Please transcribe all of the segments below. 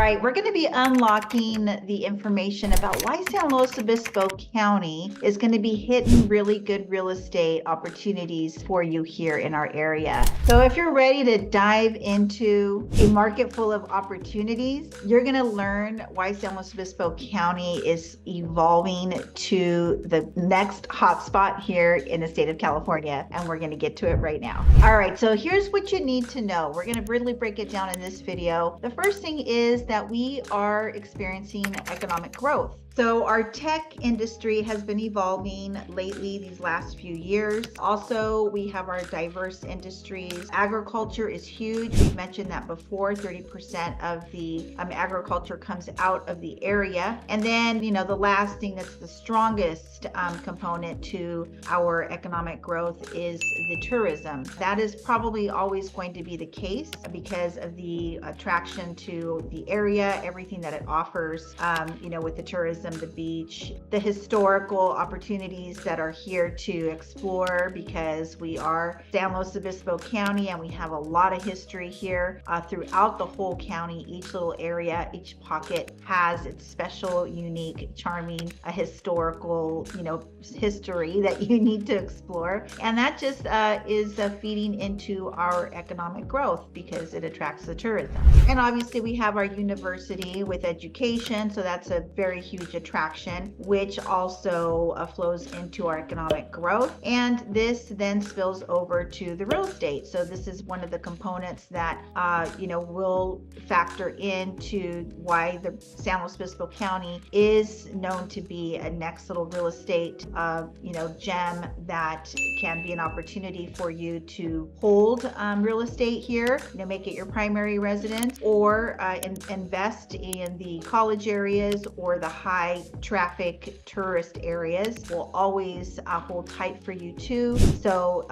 right, we're going to be unlocking the information about why San Luis Obispo County is going to be hitting really good real estate opportunities for you here in our area. So if you're ready to dive into a market full of opportunities, you're going to learn why San Luis Obispo County is evolving to the next hotspot here in the state of California. And we're going to get to it right now. All right, so here's what you need to know. We're going to really break it down in this video. The first thing is that we are experiencing economic growth. So our tech industry has been evolving lately these last few years. Also, we have our diverse industries. Agriculture is huge. We've mentioned that before. 30% of the agriculture comes out of the area. And then, the last thing that's the strongest component to our economic growth is the tourism. That is probably always going to be the case because of the attraction to the area, everything that it offers, with the tourism, the beach, the historical opportunities that are here to explore, because we are San Luis Obispo County and we have a lot of history here throughout the whole county. Each little area, each pocket has its special, unique, charming, historical, history that you need to explore. And that just is feeding into our economic growth because it attracts the tourism. And obviously we have our university with education, so that's a very huge attraction, which also flows into our economic growth. And this then spills over to the real estate. So this is one of the components that will factor into why the San Luis Obispo County is known to be a next little real estate gem that can be an opportunity for you to hold real estate here, make it your primary residence, or invest in the college areas or the high traffic tourist areas. Will always hold tight for you too. So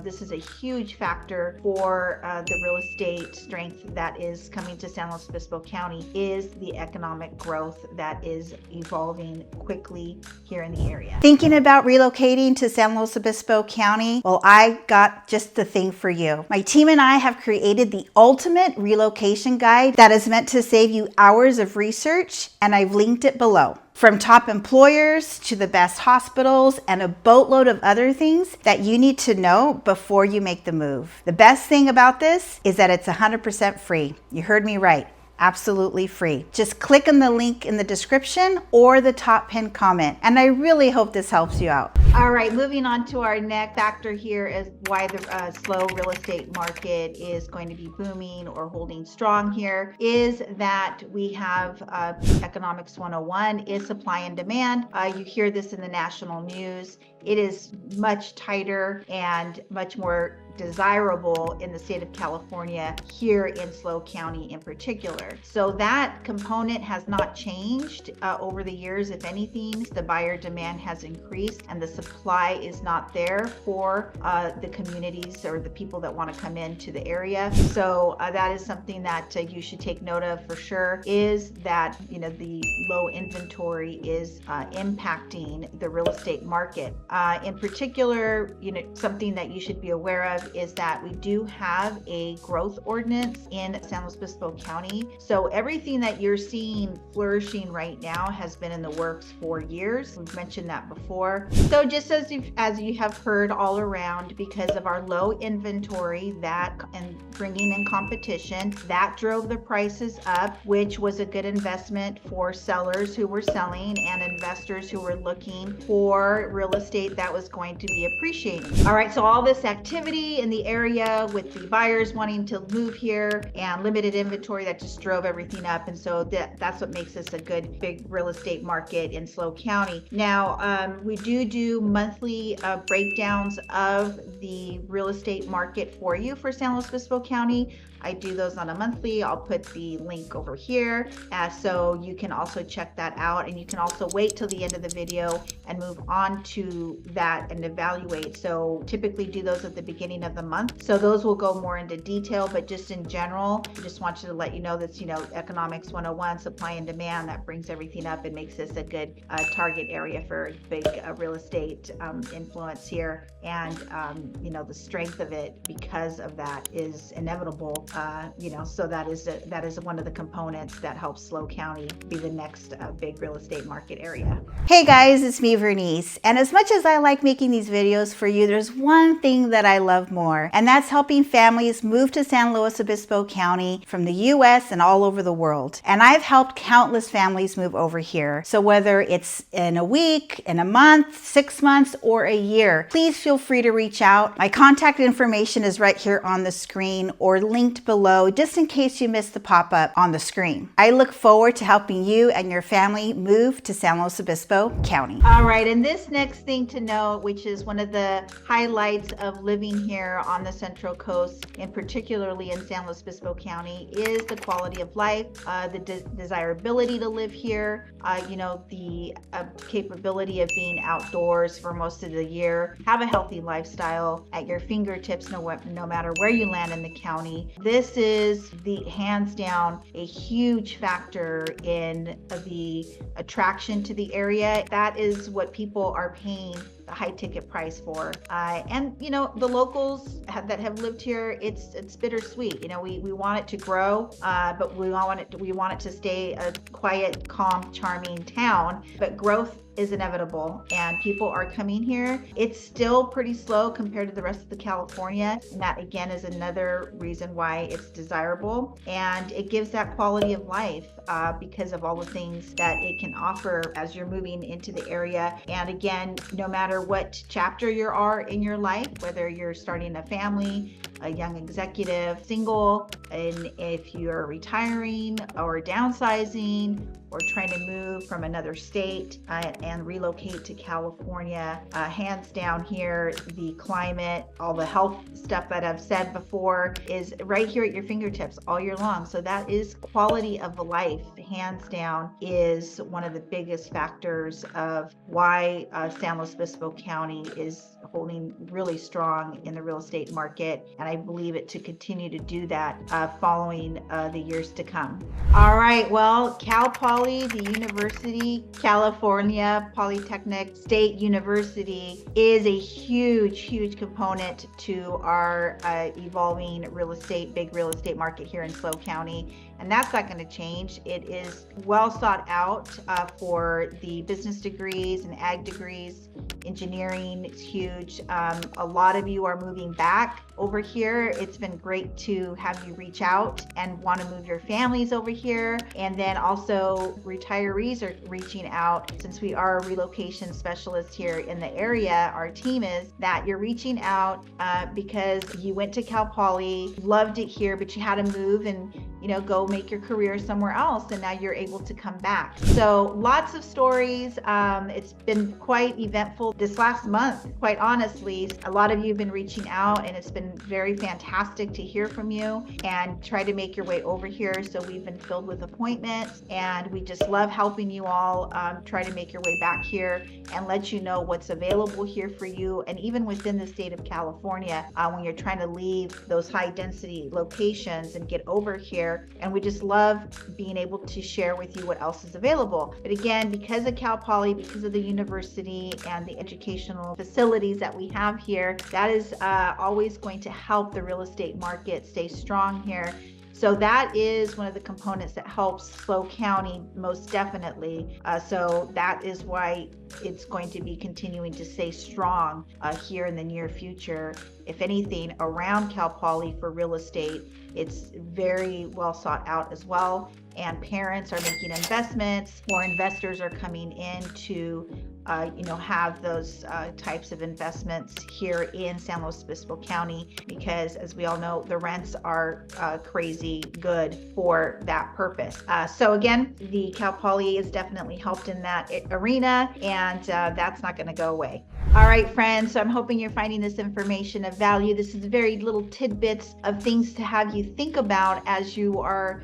this is a huge factor for the real estate strength that is coming to San Luis Obispo County, is the economic growth that is evolving quickly here in the area. Thinking about relocating to San Luis Obispo County? Well, I got just the thing for you. My team and I have created the ultimate relocation guide that is meant to save you hours of research, and I've linked it below. From top employers to the best hospitals and a boatload of other things that you need to know before you make the move. The best thing about this is that it's 100% free. You heard me right. Absolutely free. Just click on the link in the description or the top pinned comment. And I really hope this helps you out. All right, moving on to our next factor here is why the slow real estate market is going to be booming or holding strong here, is that we have Economics 101 is supply and demand. You hear this in the national news. It is much tighter and much more desirable in the state of California, here in SLO County in particular. So that component has not changed over the years. If anything, the buyer demand has increased and the supply is not there for the communities or the people that want to come into the area. So that is something that you should take note of for sure, is that the low inventory is impacting the real estate market. In particular, something that you should be aware of is that we do have a growth ordinance in San Luis Obispo County. So everything that you're seeing flourishing right now has been in the works for years. We've mentioned that before. So just as you have heard all around, because of our low inventory and bringing in competition, that drove the prices up, which was a good investment for sellers who were selling and investors who were looking for real estate that was going to be appreciating. All right, so all this activity in the area with the buyers wanting to move here and limited inventory, that just drove everything up. And so that's what makes this a good big real estate market in SLO County. Now, we do monthly breakdowns of the real estate market for you for San Luis Obispo County. I do those on a monthly. I'll put the link over here so you can also check that out, and you can also wait till the end of the video and move on to that and evaluate. So typically do those at the beginning of the month. So those will go more into detail, but just in general, I just want you to let you know that's, Economics 101, supply and demand, that brings everything up and makes this a good target area for big real estate influence here. And, the strength of it because of that is inevitable So that is one of the components that helps SLO County be the next big real estate market area. Hey guys, it's me, Vernice. And as much as I like making these videos for you, there's one thing that I love more, and that's helping families move to San Luis Obispo County from the US and all over the world. And I've helped countless families move over here. So whether it's in a week, in a month, 6 months, or a year, please feel free to reach out. My contact information is right here on the screen or linked below, just in case you missed the pop-up on the screen. I look forward to helping you and your family move to San Luis Obispo County. All right, and this next thing to note, which is one of the highlights of living here on the Central Coast, and particularly in San Luis Obispo County, is the quality of life, the desirability to live here, the capability of being outdoors for most of the year, have a healthy lifestyle at your fingertips no matter where you land in the county. This is hands down a huge factor in the attraction to the area. That is what people are paying a high ticket price for. And the locals that have lived here, it's bittersweet. We want it to grow, but we want it to stay a quiet, calm, charming town. But growth is inevitable and people are coming here. It's still pretty slow compared to the rest of the California, and that again is another reason why it's desirable, and it gives that quality of life because of all the things that it can offer as you're moving into the area. And again, no matter what chapter you are in your life, whether you're starting a family, a young executive, single, and if you're retiring or downsizing or trying to move from another state and relocate to California, hands down here, the climate, all the health stuff that I've said before is right here at your fingertips all year long. So that is quality of life, hands down, is one of the biggest factors of why San Luis Obispo County is holding really strong in the real estate market, and I believe it to continue to do that following the years to come. All right, well, Cal Poly, the University, California Polytechnic State University, is a huge component to our evolving big real estate market here in SLO County. And that's not going to change. It is well sought out for the business degrees and ag degrees. Engineering is huge. A lot of you are moving back over here. It's been great to have you reach out and want to move your families over here. And then also retirees are reaching out. Since we are a relocation specialist here in the area, our team is that you're reaching out because you went to Cal Poly, loved it here, but you had to move and go make your career somewhere else, and now you're able to come back. So lots of stories. It's been quite eventful this last month, quite honestly. A lot of you have been reaching out, and it's been very fantastic to hear from you and try to make your way over here. So we've been filled with appointments, and we just love helping you all try to make your way back here and let you know what's available here for you. And even within the state of California, when you're trying to leave those high density locations and get over here. And we just love being able to share with you what else is available. But again, because of Cal Poly, because of the university and the educational facilities that we have here, that is always going to help the real estate market stay strong here. So that is one of the components that helps SLO County most definitely. So that is why it's going to be continuing to stay strong here in the near future. If anything, around Cal Poly for real estate, it's very well sought out as well. And parents are making investments, or investors are coming in to have those types of investments here in San Luis Obispo County, because as we all know, the rents are crazy good for that purpose. So again, the Cal Poly has definitely helped in that arena, and that's not going to go away. All right, friends, so I'm hoping you're finding this information of value. This is very little tidbits of things to have you think about as you are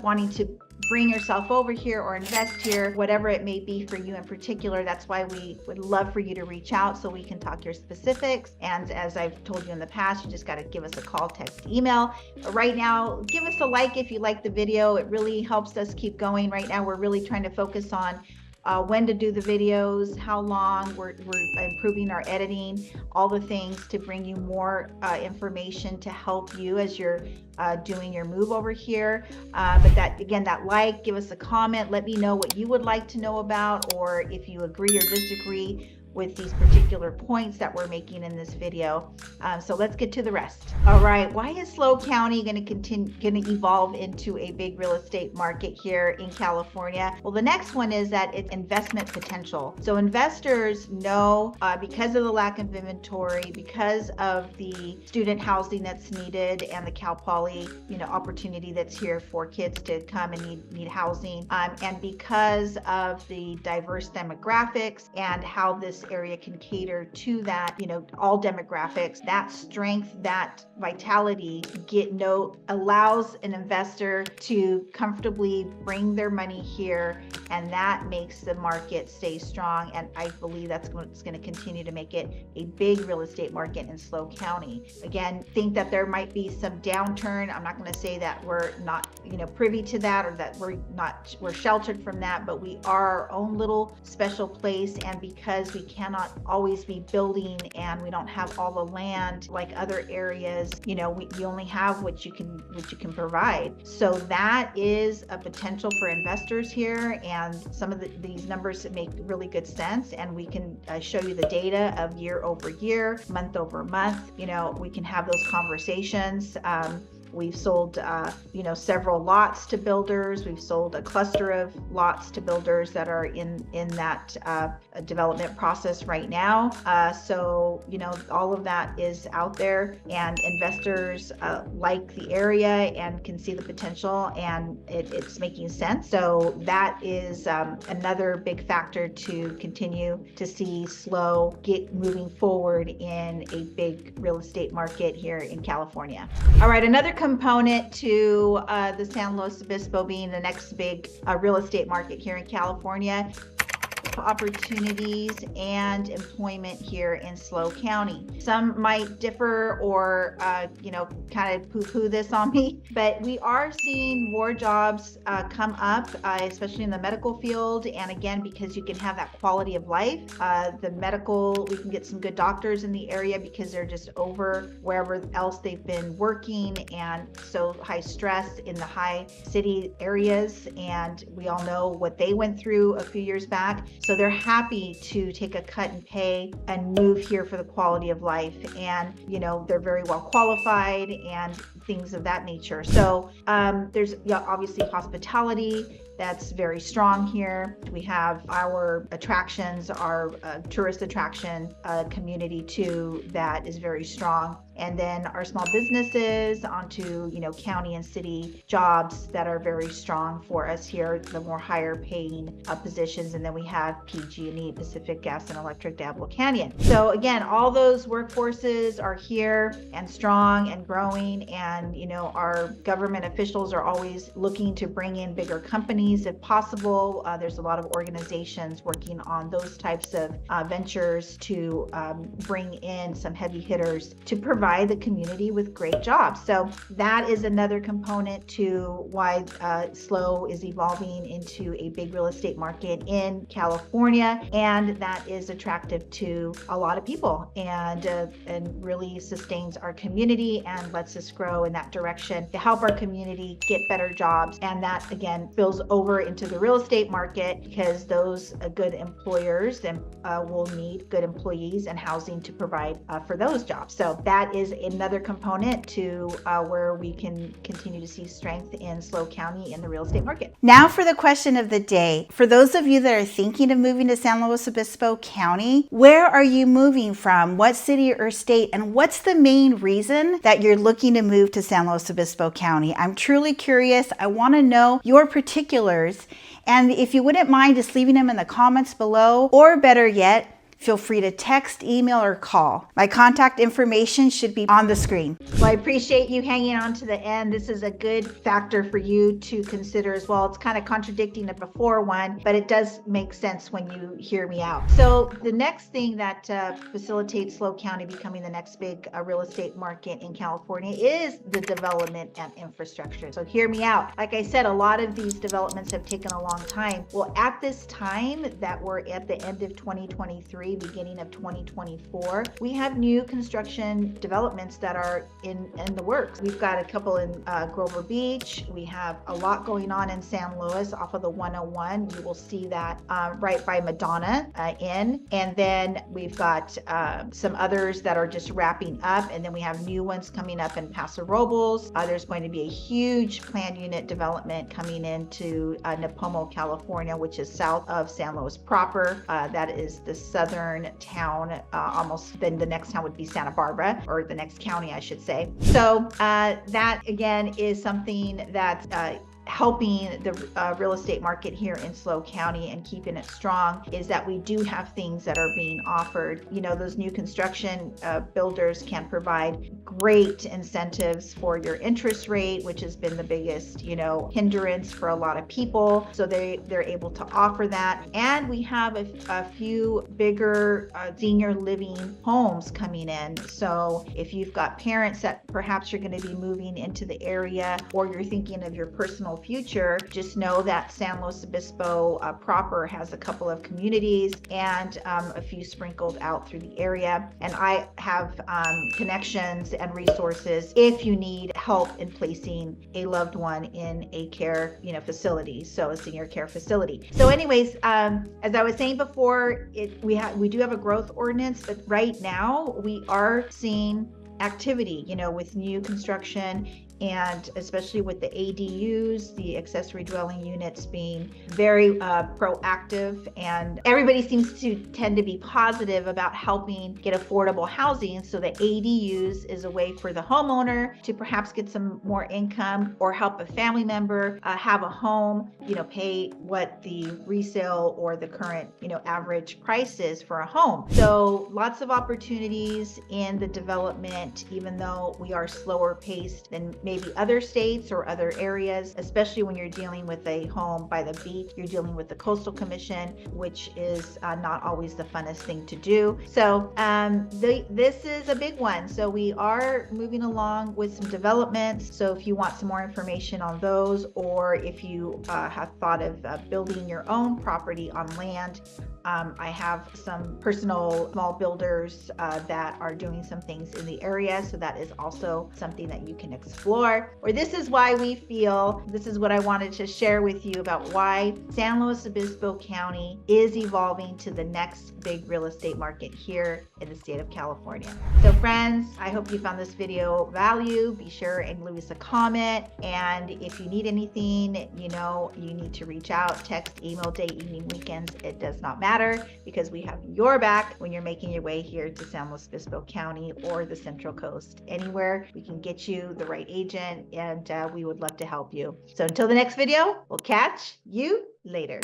wanting to bring yourself over here or invest here, whatever it may be for you in particular. That's why we would love for you to reach out so we can talk your specifics. And as I've told you in the past, you just got to give us a call, text, email. But right now, give us a like if you like the video. It really helps us keep going. Right now, we're really trying to focus on when to do the videos, how long. We're improving our editing, all the things to bring you more information to help you as you're doing your move over here. But that, again, that like, give us a comment, let me know what you would like to know about, or if you agree or disagree with these particular points that we're making in this video. So let's get to the rest. All right, why is SLO County going to evolve into a big real estate market here in California? Well, the next one is that it's investment potential. So investors know, because of the lack of inventory, because of the student housing that's needed and the Cal Poly, opportunity that's here for kids to come and need housing, and because of the diverse demographics and how this area can cater to that, all demographics, that strength, that vitality allows an investor to comfortably bring their money here, and that makes the market stay strong. And I believe that's what's going to continue to make it a big real estate market in SLO County. Again, think that there might be some downturn. I'm not going to say that we're not, privy to that, or that we're sheltered from that, but we are our own little special place. And because we cannot always be building and we don't have all the land like other areas, you only have what you can provide. So that is a potential for investors here, and some of these numbers make really good sense, and we can show you the data of year over year, month over month. We can have those conversations. We've sold, several lots to builders. We've sold a cluster of lots to builders that are in that development process right now. So, all of that is out there, and investors like the area and can see the potential, and it's making sense. So that is another big factor to continue to see SLO get moving forward in a big real estate market here in California. All right, another component to the San Luis Obispo being the next big real estate market here in California, opportunities and employment here in SLO County. Some might differ or, kind of poo-poo this on me, but we are seeing more jobs come up, especially in the medical field. And again, because you can have that quality of life, we can get some good doctors in the area because they're just over wherever else they've been working, and so high stress in the high city areas. And we all know what they went through a few years back. So they're happy to take a cut in pay and move here for the quality of life. And, they're very well qualified and things of that nature. So there's obviously hospitality that's very strong here. We have our attractions, our tourist attraction community too, that is very strong. And then our small businesses onto, county and city jobs that are very strong for us here, the more higher paying positions. And then we have PG&E, Pacific Gas and Electric, Diablo Canyon. So again, all those workforces are here and strong and growing. And, our government officials are always looking to bring in bigger companies if possible. There's a lot of organizations working on those types of ventures to bring in some heavy hitters to provide the community with great jobs. So that is another component to why SLO is evolving into a big real estate market in California, and that is attractive to a lot of people, and really sustains our community and lets us grow in that direction to help our community get better jobs. And that again spills over into the real estate market, because those good employers then will need good employees and housing to provide for those jobs. So that is another component to where we can continue to see strength in SLO County in the real estate market. Now for the question of the day. For those of you that are thinking of moving to San Luis Obispo County, where are you moving from? What city or state? And what's the main reason that you're looking to move to San Luis Obispo County? I'm truly curious. I want to know your particulars. And if you wouldn't mind just leaving them in the comments below, or better yet, feel free to text, email, or call. My contact information should be on the screen. Well, I appreciate you hanging on to the end. This is a good factor for you to consider as well. It's kind of contradicting the before one, but it does make sense when you hear me out. So the next thing that facilitates SLO County becoming the next big real estate market in California is the development and infrastructure. So hear me out. Like I said, a lot of these developments have taken a long time. Well, at this time that we're at the end of 2023, beginning of 2024, we have new construction developments that are in the works. We've got a couple in Grover Beach. We have a lot going on in San Luis off of the 101. You will see that right by Madonna Inn. And then we've got some others that are just wrapping up. And then we have new ones coming up in Paso Robles. There's going to be a huge planned unit development coming into Nipomo, California, which is south of San Luis proper. That is the southern town. Almost then the next town would be Santa Barbara, or the next county, I should say. So that again is something that helping the real estate market here in SLO County and keeping it strong is that we do have things that are being offered. You know, those new construction builders can provide great incentives for your interest rate, which has been the biggest, you know, hindrance for a lot of people. So they're able to offer that. And we have a few bigger senior living homes coming in. So if you've got parents that perhaps you're going to be moving into the area, or you're thinking of your personal future, just know that San Luis Obispo proper has a couple of communities and a few sprinkled out through the area. And I have connections and resources if you need help in placing a loved one in a care, you know, facility, so a senior care facility. So anyways, as I was saying before, we do have a growth ordinance, but right now we are seeing activity, you know, with new construction, and especially with the ADUs, the accessory dwelling units, being very proactive, and everybody seems to tend to be positive about helping get affordable housing. So the ADUs is a way for the homeowner to perhaps get some more income, or help a family member have a home, you know, pay what the resale or the current, you know, average price is for a home. So lots of opportunities in the development, even though we are slower paced than maybe other states or other areas, especially when you're dealing with a home by the beach. You're dealing with the Coastal Commission, which is not always the funnest thing to do. So this is a big one. So we are moving along with some developments. So if you want some more information on those, or if you have thought of building your own property on land, I have some personal small builders that are doing some things in the area. So that is also something that you can explore. Or this is why we feel, this is what I wanted to share with you about why San Luis Obispo County is evolving to the next big real estate market here in the state of California. So friends, I hope you found this video value. Be sure and leave us a comment. And if you need anything, you know, you need to reach out, text, email, day, evening, weekends. It does not matter, because we have your back when you're making your way here to San Luis Obispo County or the Central Coast. Anywhere we can get you the right agent, and we would love to help you. So until the next video, we'll catch you later.